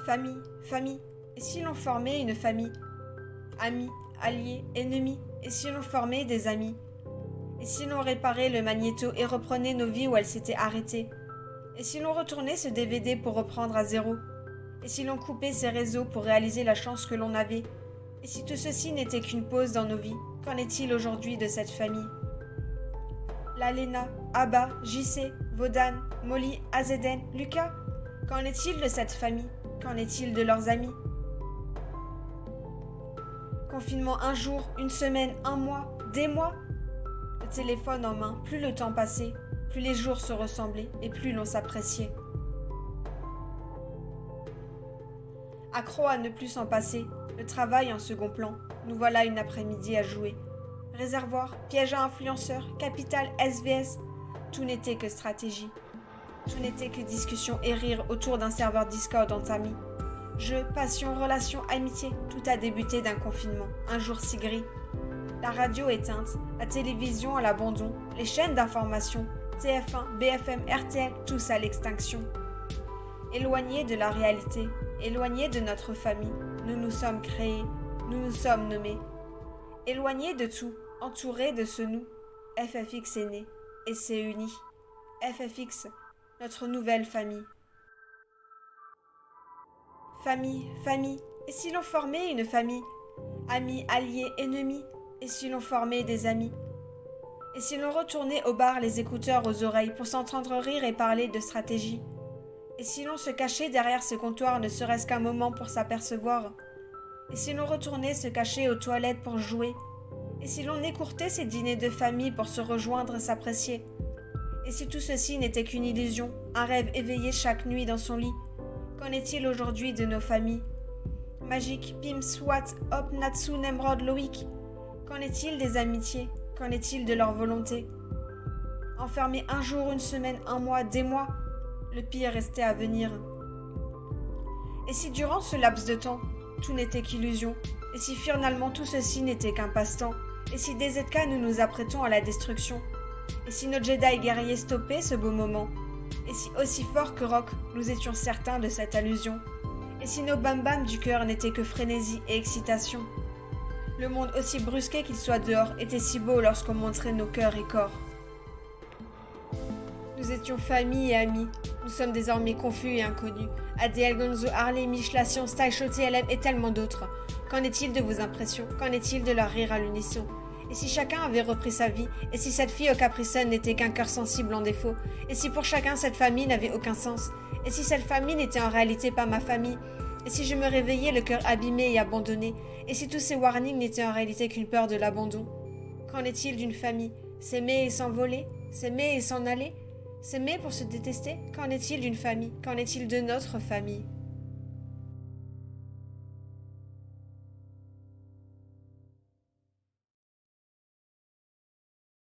Famille, famille, et si l'on formait une famille? Amis, alliés, ennemis, et si l'on formait des amis? Et si l'on réparait le magnéto et reprenait nos vies où elles s'étaient arrêtées? Et si l'on retournait ce DVD pour reprendre à zéro? Et si l'on coupait ces réseaux pour réaliser la chance que l'on avait? Et si tout ceci n'était qu'une pause dans nos vies, qu'en est-il aujourd'hui de cette famille? Lalena, Abba, JC, Vodan, Molly, Azeden, Lucas, qu'en est-il de cette famille? Qu'en est-il de leurs amis? Confinement un jour, une semaine, un mois, des mois. Le téléphone en main, plus le temps passait, plus les jours se ressemblaient et plus l'on s'appréciait. Accro à ne plus s'en passer, le travail en second plan, nous voilà une après-midi à jouer. Réservoir, piège à influenceurs, capital, SVS, tout n'était que stratégie. Tout n'était que discussion et rire autour d'un serveur Discord entamé. Jeux, passion, relations, amitié, tout a débuté d'un confinement, un jour si gris. La radio éteinte, la télévision à l'abandon, les chaînes d'information, TF1, BFM, RTL, tous à l'extinction. Éloignés de la réalité, éloignés de notre famille, nous nous sommes créés, nous nous sommes nommés. Éloignés de tout, entourés de ce nous, FFX est né et s'est uni. FFX, notre nouvelle famille. Famille, famille, et si l'on formait une famille? Amis, alliés, ennemis, et si l'on formait des amis? Et si l'on retournait au bar les écouteurs aux oreilles pour s'entendre rire et parler de stratégie? Et si l'on se cachait derrière ce comptoir ne serait-ce qu'un moment pour s'apercevoir? Et si l'on retournait se cacher aux toilettes pour jouer? Et si l'on écourtait ces dîners de famille pour se rejoindre et s'apprécier? Et si tout ceci n'était qu'une illusion, un rêve éveillé chaque nuit dans son lit? Qu'en est-il aujourd'hui de nos familles? Magic, Pim, Swat, Hop, Natsu, Nemrod, Loïc. Qu'en est-il des amitiés? Qu'en est-il de leur volonté? Enfermés un jour, une semaine, un mois, des mois, le pire restait à venir. Et si durant ce laps de temps, tout n'était qu'illusion? Et si finalement tout ceci n'était qu'un passe-temps? Et si DZK nous nous apprêtons à la destruction? Et si nos Jedi guerriers stoppaient ce beau moment? Et si aussi fort que Rock, nous étions certains de cette allusion? Et si nos bam-bam du cœur n'étaient que frénésie et excitation? Le monde aussi brusqué qu'il soit dehors était si beau lorsqu'on montrait nos cœurs et corps. Nous étions famille et amis. Nous sommes désormais confus et inconnus. ADL, Gonzo, Harley, Michla, Sion, Style, Show, TLM et tellement d'autres. Qu'en est-il de vos impressions? Qu'en est-il de leur rire à l'unisson? Et si chacun avait repris sa vie? Et si cette fille au Capricène n'était qu'un cœur sensible en défaut? Et si pour chacun cette famille n'avait aucun sens? Et si cette famille n'était en réalité pas ma famille? Et si je me réveillais le cœur abîmé et abandonné? Et si tous ces warnings n'étaient en réalité qu'une peur de l'abandon? Qu'en est-il d'une famille? S'aimer et s'envoler? S'aimer et s'en aller? S'aimer pour se détester? Qu'en est-il d'une famille? Qu'en est-il de notre famille?